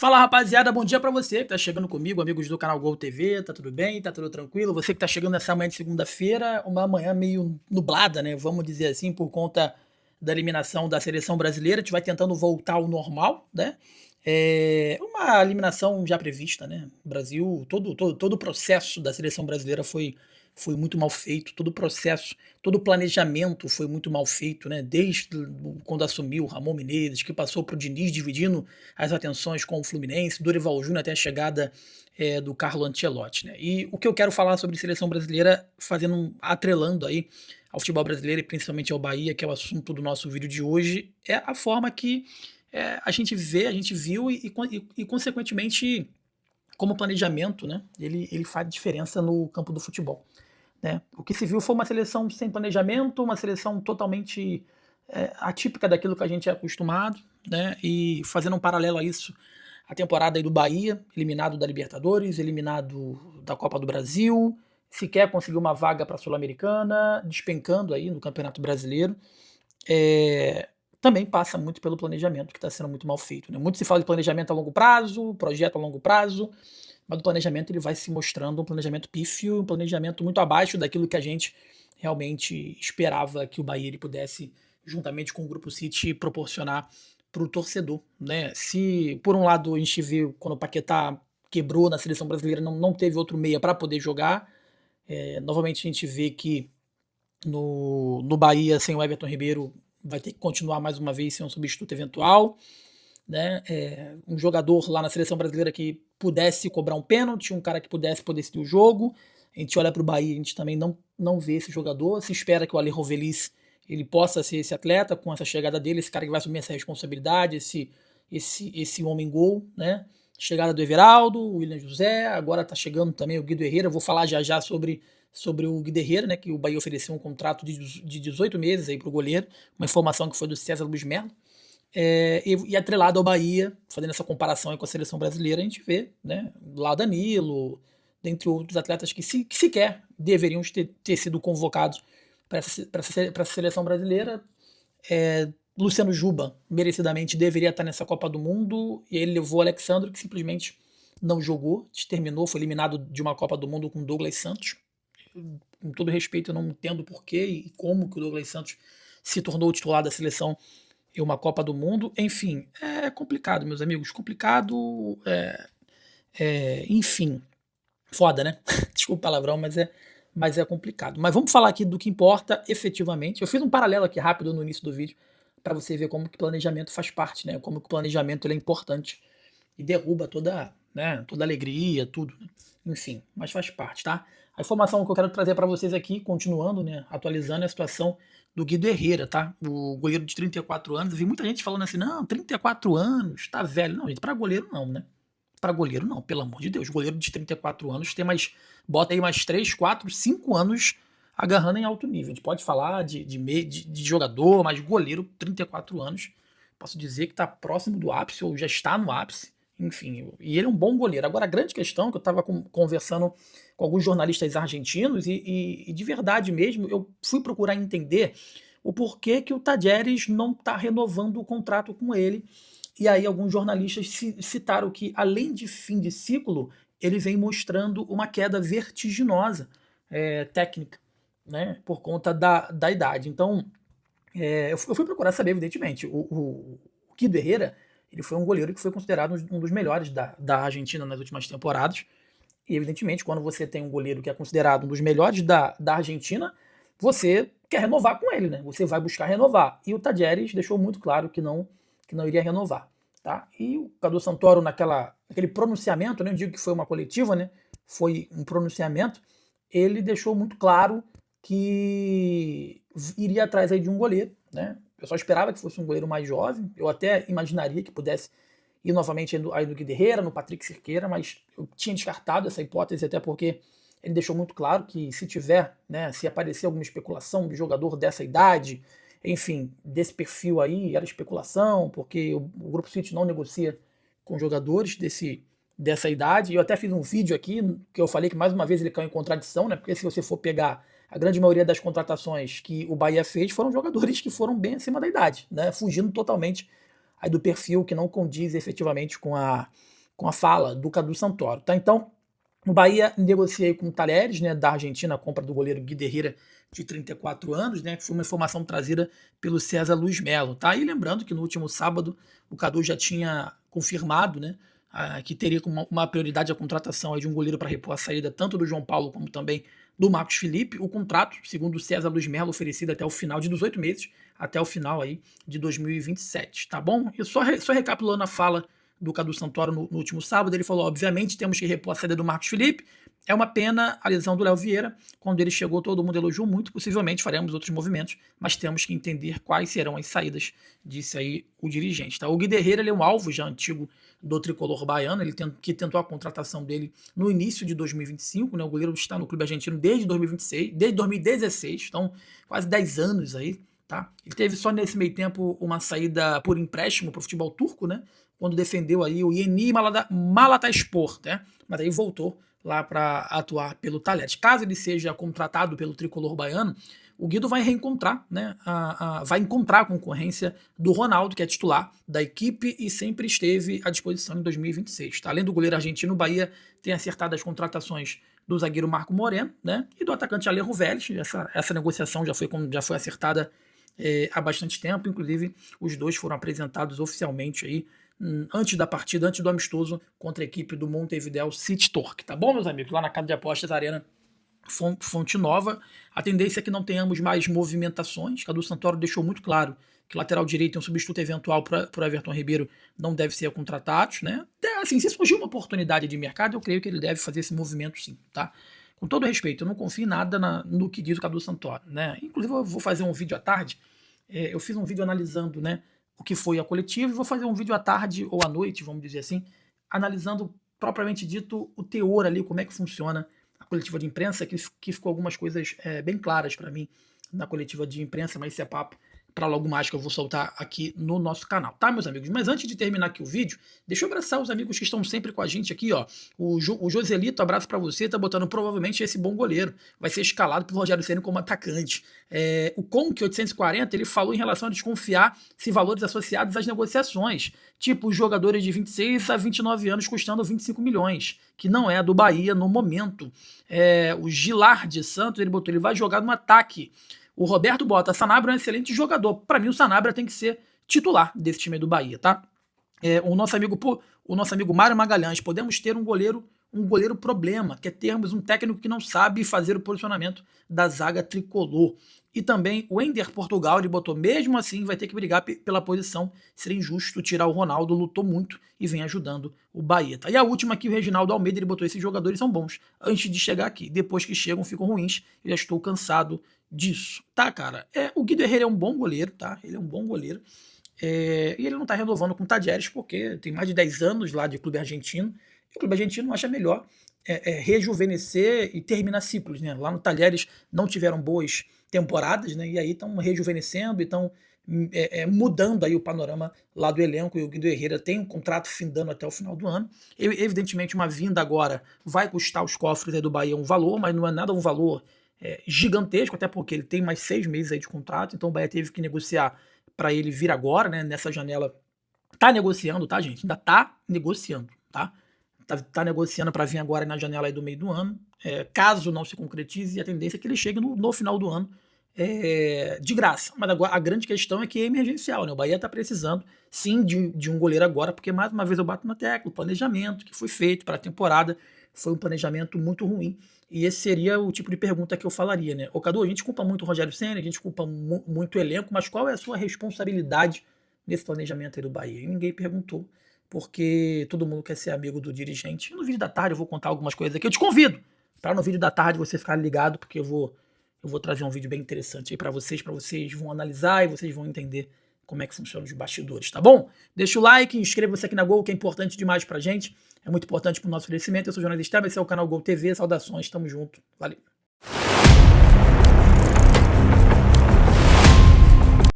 Fala, rapaziada, bom dia pra você que tá chegando comigo, amigos do canal Gol TV, tá tudo bem? Tá tudo tranquilo? Você que tá chegando nessa manhã de segunda-feira, uma manhã meio nublada, né? Vamos dizer assim, por conta da eliminação da seleção brasileira, a gente vai tentando voltar ao normal, né? Uma eliminação já prevista, né? O Brasil, todo o processo da seleção brasileira foi muito mal feito, todo o processo, todo o planejamento foi muito mal feito, né? Desde quando assumiu o Ramon Menezes, que passou pro Diniz dividindo as atenções com o Fluminense, Dorival Júnior até a chegada do Carlo Ancelotti, né? E o que eu quero falar sobre seleção brasileira, atrelando aí ao futebol brasileiro e principalmente ao Bahia, que é o assunto do nosso vídeo de hoje, é a forma que a gente vê, a gente viu e consequentemente, como planejamento, né? Ele faz diferença no campo do futebol. Né? O que se viu foi uma seleção sem planejamento, uma seleção totalmente atípica daquilo que a gente é acostumado, né? E fazendo um paralelo a isso, a temporada aí do Bahia, eliminado da Libertadores, eliminado da Copa do Brasil, sequer conseguiu uma vaga para a Sul-Americana, despencando aí no Campeonato Brasileiro. Também passa muito pelo planejamento, que está sendo muito mal feito. Né? Muito se fala de planejamento a longo prazo, projeto a longo prazo, mas o planejamento ele vai se mostrando um planejamento pífio, um planejamento muito abaixo daquilo que a gente realmente esperava que o Bahia ele pudesse, juntamente com o Grupo City, proporcionar para o torcedor. Né? Se, por um lado, a gente viu quando o Paquetá quebrou na seleção brasileira, não teve outro meia para poder jogar, novamente a gente vê que no Bahia, sem o Everton Ribeiro, vai ter que continuar mais uma vez sem um substituto eventual. Né? Um jogador lá na seleção brasileira que pudesse cobrar um pênalti, um cara que pudesse poder decidir o jogo. A gente olha para o Bahia, a gente também não vê esse jogador. Se espera que o Ale Rovelis ele possa ser esse atleta com essa chegada dele, esse cara que vai assumir essa responsabilidade, esse homem-gol, né? Chegada do Everaldo, o William José, agora tá chegando também o Guido Herrera. Eu vou falar já sobre o Guido Herrera, né? Que o Bahia ofereceu um contrato de 18 meses aí pro goleiro, uma informação que foi do César Luiz Melo. E atrelado ao Bahia, fazendo essa comparação com a seleção brasileira, a gente vê, né, lá Danilo, dentre outros atletas que sequer deveriam ter sido convocados para essa seleção brasileira. Luciano Juba, merecidamente, deveria estar nessa Copa do Mundo, e ele levou o Alexandre, que simplesmente não jogou, terminou, foi eliminado de uma Copa do Mundo com Douglas Santos. Com todo respeito, eu não entendo porquê e como que o Douglas Santos se tornou o titular da seleção em uma Copa do Mundo. Enfim, é complicado, meus amigos, complicado, enfim, foda, né? Desculpa o palavrão, mas é complicado. Mas vamos falar aqui do que importa efetivamente. Eu fiz um paralelo aqui rápido no início do vídeo para você ver como que planejamento faz parte, né? Como que o planejamento ele é importante e derruba toda alegria, tudo. Né? Enfim, mas faz parte, tá? A informação que eu quero trazer para vocês aqui, continuando, né, atualizando a situação do Guido Herrera, tá? O goleiro de 34 anos. Eu vi muita gente falando assim, não, 34 anos, tá velho. Não, gente, para goleiro não, né? Para goleiro não, pelo amor de Deus. Goleiro de 34 anos tem bota aí mais 3, 4, 5 anos agarrando em alto nível. A gente pode falar de jogador, mas goleiro, 34 anos, posso dizer que está próximo do ápice ou já está no ápice. Enfim, e ele é um bom goleiro. Agora, a grande questão que eu estava conversando com alguns jornalistas argentinos e de verdade mesmo, eu fui procurar entender o porquê que o Tadieres não está renovando o contrato com ele. E aí alguns jornalistas citaram que, além de fim de ciclo, ele vem mostrando uma queda vertiginosa técnica, né, por conta da idade. Então, eu fui procurar saber, evidentemente, o Guido Herrera, ele foi um goleiro que foi considerado um dos melhores da Argentina nas últimas temporadas. E, evidentemente, quando você tem um goleiro que é considerado um dos melhores da Argentina, você quer renovar com ele, né? Você vai buscar renovar. E o Tadieres deixou muito claro que não iria renovar. Tá? E o Cadu Santoro, naquele pronunciamento, né? Eu digo que foi uma coletiva, né? Foi um pronunciamento, ele deixou muito claro que iria atrás aí de um goleiro, né? O pessoal esperava que fosse um goleiro mais jovem, eu até imaginaria que pudesse ir novamente aí no Guido Herrera, no Patrick Cerqueira, mas eu tinha descartado essa hipótese, até porque ele deixou muito claro que se tiver, né, se aparecer alguma especulação de jogador dessa idade, enfim, desse perfil aí, era especulação, porque o Grupo City não negocia com jogadores dessa idade. Eu até fiz um vídeo aqui que eu falei que mais uma vez ele caiu em contradição, né? Porque se você for pegar a grande maioria das contratações que o Bahia fez foram jogadores que foram bem acima da idade, né? Fugindo totalmente aí do perfil que não condiz efetivamente com a fala do Cadu Santoro, tá? Então, o Bahia negocia com o Talheres, né, da Argentina, a compra do goleiro Guiderreira, de 34 anos, né, que foi uma informação trazida pelo César Luiz Melo, tá? E lembrando que no último sábado o Cadu já tinha confirmado, né, que teria uma prioridade a contratação aí de um goleiro para repor a saída tanto do João Paulo como também do Marcos Felipe. O contrato, segundo o César Luiz Melo, oferecido até o final de 18 meses, até o final aí de 2027, tá bom? E só recapitulando a fala do Cadu Santoro no último sábado, ele falou, obviamente temos que repor a saída do Marcos Felipe, é uma pena a lesão do Léo Vieira, quando ele chegou todo mundo elogiou muito, possivelmente faremos outros movimentos, mas temos que entender quais serão as saídas, disse aí o dirigente. Tá? O Guiderreira, ele é um alvo já antigo do tricolor baiano, que tentou a contratação dele no início de 2025, né? O goleiro está no clube argentino desde 2026, desde 2016, então quase 10 anos aí, tá? Ele teve só nesse meio tempo uma saída por empréstimo para o futebol turco, né? Quando defendeu aí o Yeni Malatyaspor, né? Mas aí voltou lá para atuar pelo Talheres. Caso ele seja contratado pelo tricolor baiano, o Guido vai reencontrar, né? Vai encontrar a concorrência do Ronaldo, que é titular da equipe e sempre esteve à disposição em 2026. Tá? Além do goleiro argentino, o Bahia tem acertado as contratações do zagueiro Marco Moreno, né? E do atacante Alejo Vélez. Essa negociação já foi acertada há bastante tempo. Inclusive, os dois foram apresentados oficialmente aí antes da partida, antes do amistoso contra a equipe do Montevideo City Torque, tá bom, meus amigos? Lá na casa de apostas Arena Fonte Nova. A tendência é que não tenhamos mais movimentações. Cadu Santoro deixou muito claro que lateral direito é um substituto eventual para o Everton Ribeiro, não deve ser contratado, né? Assim, se surgir uma oportunidade de mercado, eu creio que ele deve fazer esse movimento sim, tá? Com todo respeito, eu não confio em nada no que diz o Cadu Santoro, né? Inclusive, eu vou fazer um vídeo à tarde. Eu fiz um vídeo analisando, né, o que foi a coletiva, e vou fazer um vídeo à tarde ou à noite, vamos dizer assim, analisando propriamente dito o teor ali, como é que funciona a coletiva de imprensa, que ficou algumas coisas bem claras para mim na coletiva de imprensa, mas isso é papo para logo mais que eu vou soltar aqui no nosso canal, tá, meus amigos? Mas antes de terminar aqui o vídeo, deixa eu abraçar os amigos que estão sempre com a gente aqui, ó. O Joselito, abraço para você, tá botando provavelmente esse bom goleiro, vai ser escalado pelo Rogério Ceni como atacante. O Conk 840, ele falou em relação a desconfiar se valores associados às negociações, tipo os jogadores de 26 a 29 anos custando 25 milhões, que não é a do Bahia no momento. O Gilardi Santos, ele vai jogar no ataque. O Roberto bota, Sanabria é um excelente jogador. Para mim, o Sanabria tem que ser titular desse time do Bahia, tá? O nosso amigo Mário Magalhães, podemos ter um goleiro problema, que é termos um técnico que não sabe fazer o posicionamento da zaga tricolor. E também o Ender Portugal, ele botou, mesmo assim, vai ter que brigar pela posição, seria injusto tirar o Ronaldo, lutou muito e vem ajudando o Bahia. Tá? E a última aqui, o Reginaldo Almeida, ele botou, esses jogadores são bons antes de chegar aqui, depois que chegam ficam ruins, eu já estou cansado disso, tá, cara? O Guido Herrera é um bom goleiro, tá? Ele é um bom goleiro. E ele não tá renovando com o Talheres porque tem mais de 10 anos lá de clube argentino, e o clube argentino acha melhor rejuvenescer e terminar ciclos, né? Lá no Talheres não tiveram boas temporadas, né? E aí estão rejuvenescendo e estão mudando aí o panorama lá do elenco, e o Guido Herrera tem um contrato findando até o final do ano. Evidentemente, uma vinda agora vai custar os cofres aí do Bahia um valor, mas não é nada um valor gigantesco, até porque ele tem mais 6 meses aí de contrato, então o Bahia teve que negociar para ele vir agora, né, nessa janela. Tá negociando, tá, gente? Ainda tá negociando, tá? Tá negociando para vir agora na janela aí do meio do ano. Caso não se concretize, a tendência é que ele chegue no final do ano de graça. Mas agora a grande questão é que é emergencial, né? O Bahia tá precisando, sim, de um goleiro agora, porque mais uma vez eu bato na tecla, o planejamento que foi feito para a temporada foi um planejamento muito ruim. E esse seria o tipo de pergunta que eu falaria, né? Ô, Cadu, a gente culpa muito o Rogério Ceni, a gente culpa muito o elenco, mas qual é a sua responsabilidade nesse planejamento aí do Bahia? E ninguém perguntou, porque todo mundo quer ser amigo do dirigente. E no vídeo da tarde eu vou contar algumas coisas aqui. Eu te convido para no vídeo da tarde você ficar ligado, porque eu vou trazer um vídeo bem interessante aí para vocês vão analisar e vocês vão entender como é que funciona os bastidores, tá bom? Deixa o like, inscreva-se aqui na Gol, que é importante demais pra gente. É muito importante pro nosso crescimento. Eu sou o jornalista, esse é o canal Gol TV. Saudações, tamo junto. Valeu.